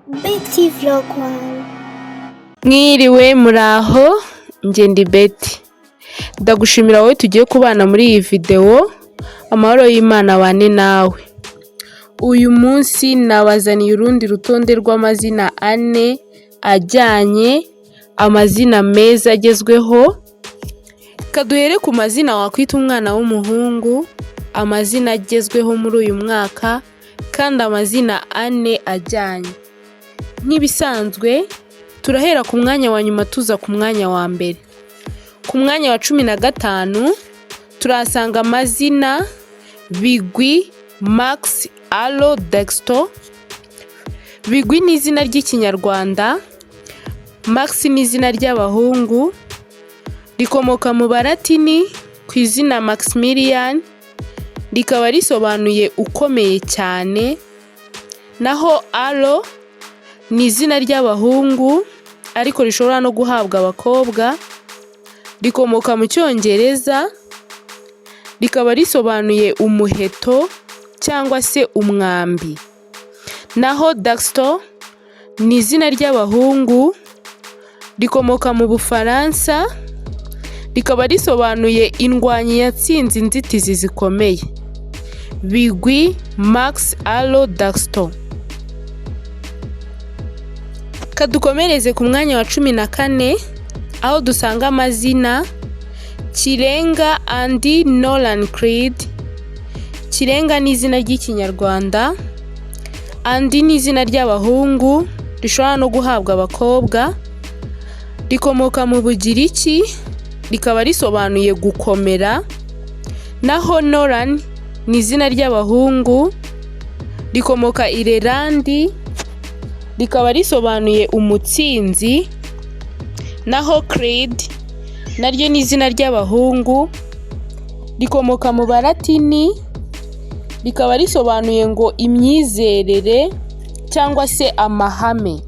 Betty Vlog One. Mwiriwe muraho, njye ndi Betty. Ndagushimira wowe tugiye kubana muri iyi video. Amahoro y'Imana abane nawe. Uyu munsi nabazaniye urundi rutonde rw'amazina 4 ajyanye, amazina meza agezweho. Kaduhere ku mazina wakwita umwana w'umuhungu, amazina agezweho muri uyu mwaka, kandi amazina 4 ajyanye. Nk'ibisanzwe turahera ku mwanya wa nyuma tuza ku mwanya wa mbere. Ku mwanya wa 15 turasanga amazina Bigwi, Max, Alo, Dexter. Bigwi ni izina ry'ikinyarwanda, Max ni izina ry'abahungu, rikomoka mu Baratini ku izina Maximilian, rikaba risobanuye ukomeye cyane. Naho Alo ni izina ry'abahungu ariko rishobora no guhabwa abakobwa, rikomoka mu Cyongereza, rikaba risobanuye umuheto cyangwa se umwambi. Naho Dexter ni izina ry'abahungu, rikomoka mu Bufaransa, rikaba risobanuye indwanyi yatsinze inzitizi zikomeye. Bigwi, Max, Alo, Dexter. Kadukomereze ku mwanya wa 14 aho dusanga amazina Kirenga Andy Nolan Creed. Kirenga ni izina ry'ikinyarwanda, Andy ni izina ry'abahungu rishobora no guhabwa abakobwa, rikomoka mu Bugiriki, rikaba risobanuye gukomera. Naho Nolan ni izina ry'abahungu rikomoka Irelandi, rikaba risobanuye umutsinzi. Naho Creed naryo ni izina ry'abahungu rikomoka mu Baratini, rikaba risobanuye ngo imyizerere cyangwa se amahame.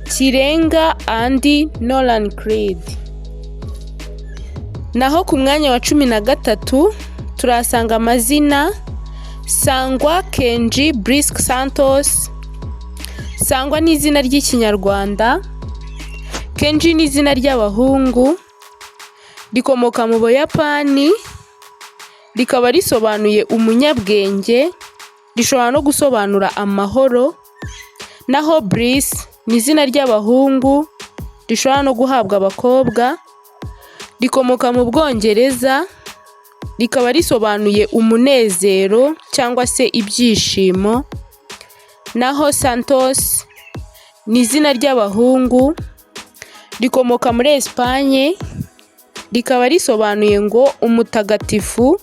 Kirenga Andy Nolan Creed. Naho ku mwanya wa 13 turasanga amazina Sangwa Kenji Brisk Santos. Sangwa ni izina ry'ikinyarwanda, Kenji ni izina ry'abahungu, rikomoka mu Buyapani, rikaba risobanuye umunyabwenge, rishobora no gusobanura amahoro. Naho Brisk ni izina ry'abahungu rishobora no guhabwa abakobwa, rikomoka mu Bwongereza, rikaba risobanuye umunezero cyangwa se ibyishimo. Naho Santos ni izina ry'abahungu rikomoka muri Espagne, rikaba risobanuye ngo umutagatifu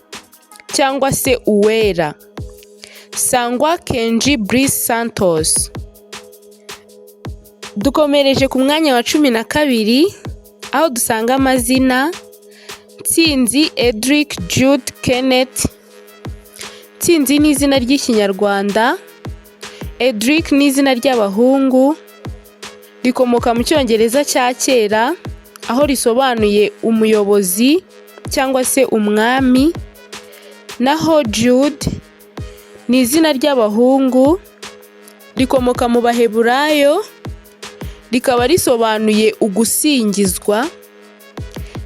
cyangwa se uwera. Sangwa Kenji Brisk Santos. Dukomereje ku mwanya wa 12 aho dusanga amazina Tsinzi Edric Jude Kenneth. Tsinzi ni izina ry'ikinyarwanda, Edric ni izina ry'abahungu rikomoka mu Cyongereza cya kera aho risobanuye umuyobozi cyangwa se umwami. Naho Jude ni izina ry'abahungu rikomoka mu Baheburayo, rikaba risobanuye ugusingizwa.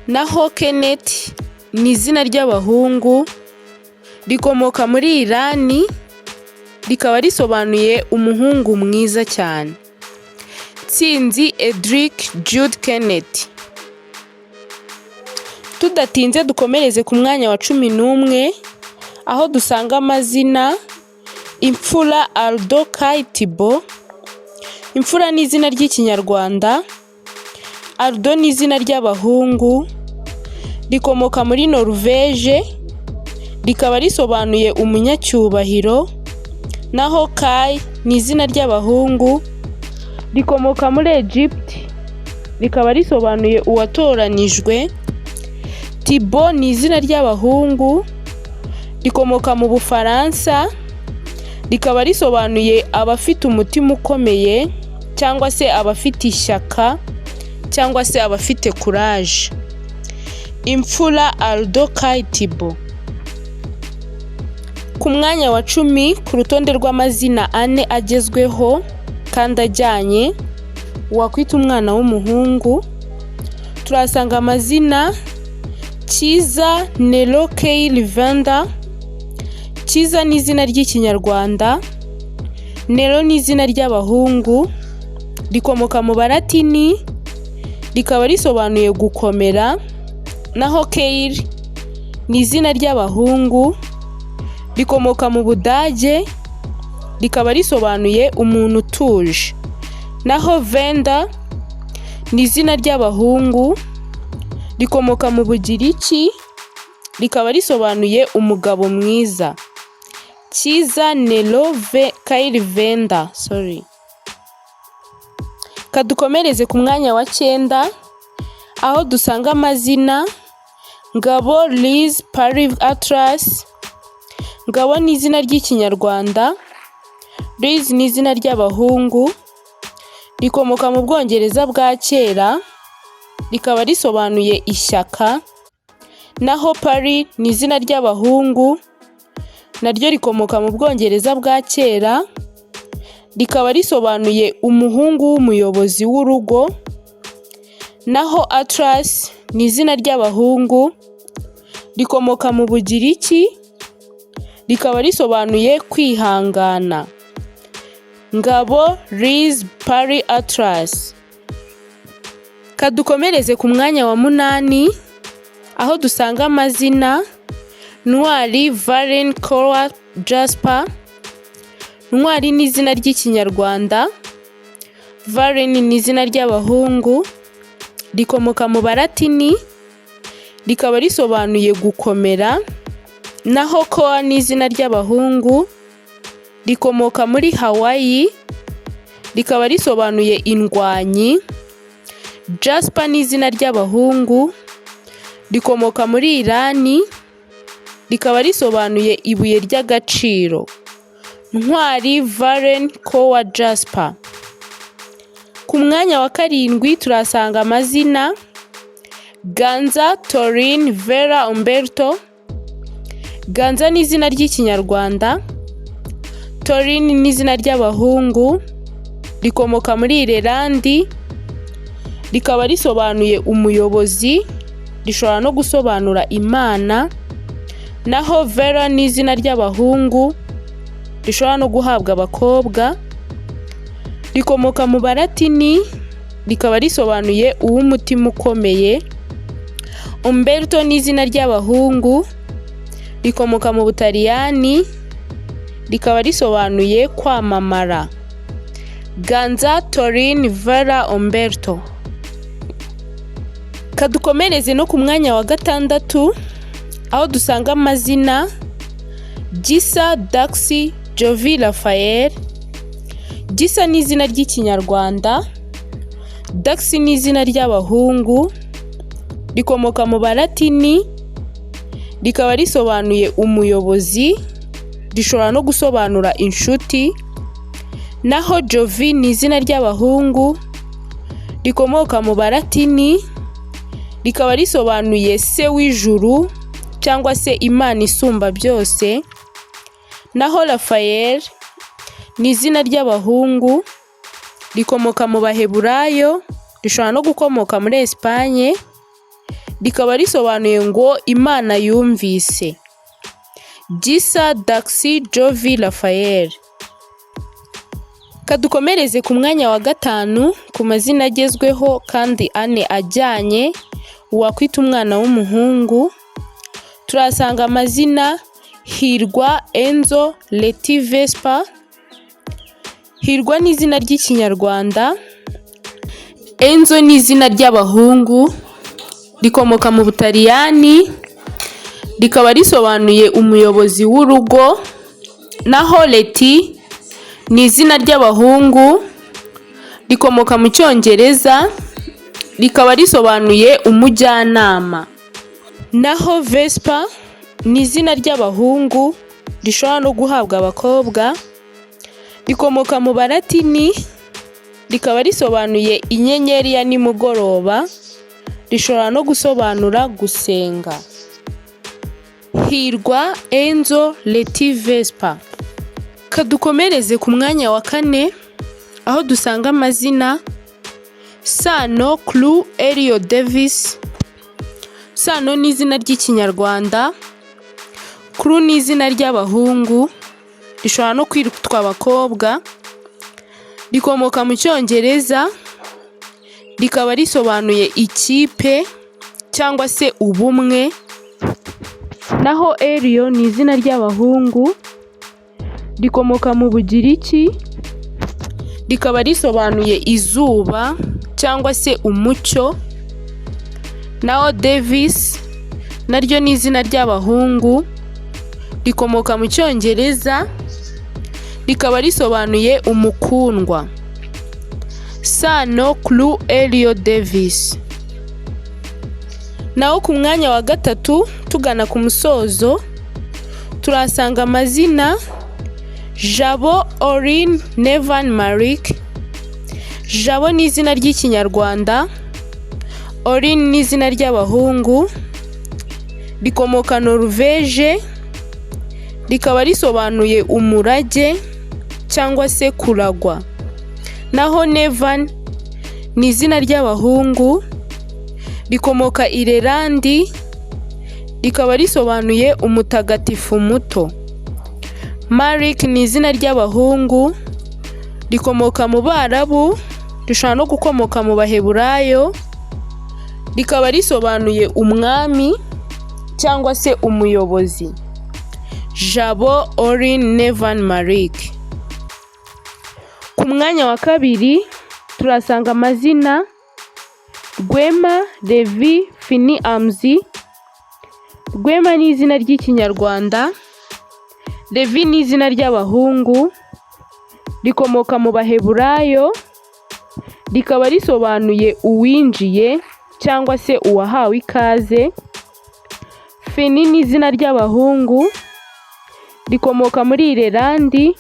Naho Kenneth ni izina ry'abahungu rikomoka muri Irani, rikaba risobanuye umuhungu mwiza cyane. Tsinzi Edric Jude Kenneth. Tudatinze dukomereze ku mwanya wa 11 aho dusanga amazina Imfura Aldo Kai Thibault. Imfura ni izina ry'ikinyarwanda, Aldo ni izina ry'abahungu rikomoka muri Norvege, rikaba risobanuye umunyacyubahiro. Naho Kai ni izina ry'abahungu rikomoka muri Egypt, rikaba risobanuye uwatoranijwe. Thibault ni izina ry'abahungu rikomoka mu Bufaransa, rikaba risobanuye abafite umutima ukomeye cyangwa se abafite ishyaka cyangwa se abafite courage. Imfura Aldo Kai Thibault. Ku mwanya wa 10 ku rutonde rw'amazina 4 agezweho kandi ajyanye wakwita umwana w'umuhungu. Turasanga amazina Cyiza Nero Keil Venda. Cyiza ni izina ry'ikinyarwanda, Nero ni izina ry'abahungu, rikomoka mu baratini rikaba risobanuye gukomera, naho Keil ni izina ry'abahungu rikomoka mu Budage rikaba risobanuye umuntu utuje, naho Venda ni izina ry'abahungu rikomoka mu Bugiriki rikaba risobanuye umugabo mwiza. Cyiza Nero Keil Venda. Kadukomereze ku mwanya wa 9 aho dusanga amazina Ngabo Liz Paris Atlas. Ngabo ni izina ry'ikinyarwanda, Liz ni izina ry'abahungu rikomoka mu Bwongereza bwa kera rikaba risobanuye ishyaka, naho Paris ni izina ry'abahungu naryo rikomoka mu Bwongereza bwa kera rikaba risobanuye umuhungu w'umuyobozi w'urugo, naho Atlas ni izina ry'abahungu rikomoka mu Bugiriki rikaba risobanuye kwihangana. Ngabo Liz Paris Atlas. Kadukomereze ku mwanya wa 8 aho dusanga amazina Ntwari Varen Cora Jasper. Ntwari ni izina ry'ikinyarwanda, Varen ni izina ry'abahungu rikomoka mu baratini rikaba risobanuye gukomera, naho Cora ni izina ry'abahungu rikomoka muri Hawaii rikaba risobanuye indwanyi. Jasper ni izina ry'abahungu rikomoka muri Irani rikaba risobanuye ibuye ry'agaciro. Ntwari Varen Cora Jasper. Ku mwanya wa 7 turasanga amazina Ganza Torin Vera Umberto. Ganza ni izina ry'ikinyarwanda, Torin ni izina ry'abahungu rikomoka muri Irelandi rikaba risobanuye umuyobozi, rishobora no gusobanura Imana, naho Vera ni izina ry'abahungu rishobora no guhabwa abakobwa rikomoka mu baratini rikaba risobanuye uw'umutima ukomeye. Umberto ni izina ry'abahungu rikomoka mu Butaliyani rikaba risobanuye kwamamara. Ganza Torin Vera Umberto. Kadukomereze no ku mwanya wa 6 aho dusanga amazina Gisa Daxi Jovi Raphael. Gisa ni izina ry'ikinyarwanda, Daxi ni izina ry'abahungu rikomoka mu baratini rikaba risobanuye umuyobozi, rishobora no gusobanura inshuti, naho Jovi ni izina ry'abahungu rikomoka mu baratini rikaba risobanuye se w'ijuru cyangwa se Imana isumba byose, naho Raphael ni izina ry'abahungu rikomoka mu Baheburayo rishobora no gukomoka muri Espagne rikaba risobanuye ngo Imana yumvise. Gisa Daxi Jovi Raphael. Kadukomereze ku mwanya wa 5 ku mazina agezweho kandi ane ajyanye wakwita umwana w'umuhungu. Turasanga amazina Hirwa Enzo Leti Vespa. Hirwa ni izina ry'ikinyarwanda, Enzo ni izina ry'abahungu rikomoka mu Butaliyani rikaba risobanuye umuyobozi w'urugo, naho Leti ni izina ry'abahungu rikomoka mu Cyongereza rikaba risobanuye umujyanama, naho Vespa ni izina ry'abahungu rishobora no guhabwa abakobwa rikomoka mu baratini rikaba risobanuye inyenyeri ya nimugoroba, rishobora no gusobanura gusenga. Hirwa Enzo Leti Vespa. Kadukomereze ku mwanya wa 4 aho dusanga amazina Sano Crew Elio Davis. Sano ni izina ry'ikinyarwanda, Crew ni izina ry'abahungu, rishobora no kwitwa abakobwa, rikomoka mu cyongereza, rikaba risobanuye ikipe cyangwa se ubumwe. Naho Elio ni izina ry'abahungu, rikomoka mu Bugiriki, rikaba risobanuye izuba cyangwa se umucyo. Naho Davis naryo ni izina ry'abahungu, rikomoka mu cyongereza, rikaba risobanuye umukundwa. Sano Crew Elio Davis. Naho ku mwanya wa gatatu tugana ku musozo turasanga amazina Jabo Orin Nevan Marik. Jabo ni izina ry'ikinyarwanda, Orin ni izina ry'abahungu, rikomoka Norvege, rikaba risobanuye umurage cyangwa se kuragwa. Naho Nevan ni izina ry'abahungu, rikomoka Irelandi, rikaba risobanuye umutagatifu muto. Marik ni izina ry'abahungu, rikomoka mu Barabu, rishobora no gukomoka mu Baheburayo, rikaba risobanuye umwami cyangwa se umuyobozi. Jabo Orin Nevan Marik. Ku mwanya wa kabiri turasanga amazina Rwema Levi Fini Amzi. Rwema ni izina ry'ikinyarwanda, Levi ni izina ry'abahungu, rikomoka mu Baheburayo, rikaba risobanuye uwinjiye cyangwa se uwahawe ikaze. Fini ni izina ry'abahungu, rikomoka muri Irelandi,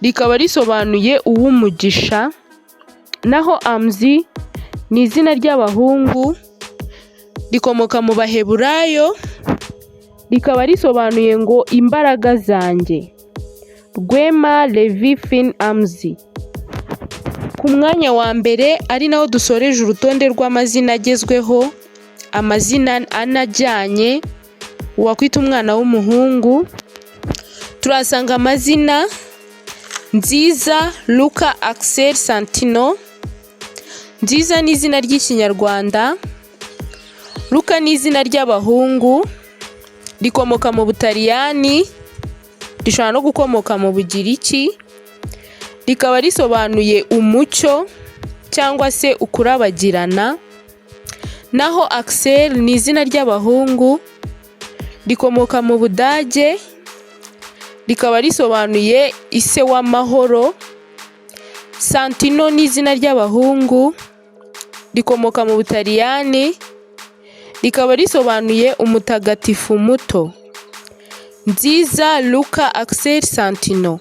rikaba risobanuye uw'umugisha. Naho Amzi ni izina ry'abahungu, rikomoka mu Baheburayo, rikaba risobanuye ngo imbaraga zanjye. Rwema Levi Fin Amzi. Ku mwanya wa mbere ari naho dusoreje urutonde rw'amazina agezweho, amazina anajyanye wakwita umwana w'umuhungu, turasanga amazina Nziza Luka Axel Santino. Nziza ni izina ry'ikinyarwanda, Luka ni izina ry'abahungu, rikomoka mu Butaliyani, rishobora no gukomoka mu Bugiriki, rikaba risobanuye umucyo cyangwa se ukurabagirana. Naho Axel ni izina ry'abahungu, rikomoka mu Budage, rikaba risobanuye ise w'amahoro. Santino ni izina ry'abahungu, rikomoka mu Butaliyani, rikaba risobanuye umutagatifu muto. Nziza Luka Axel Santino.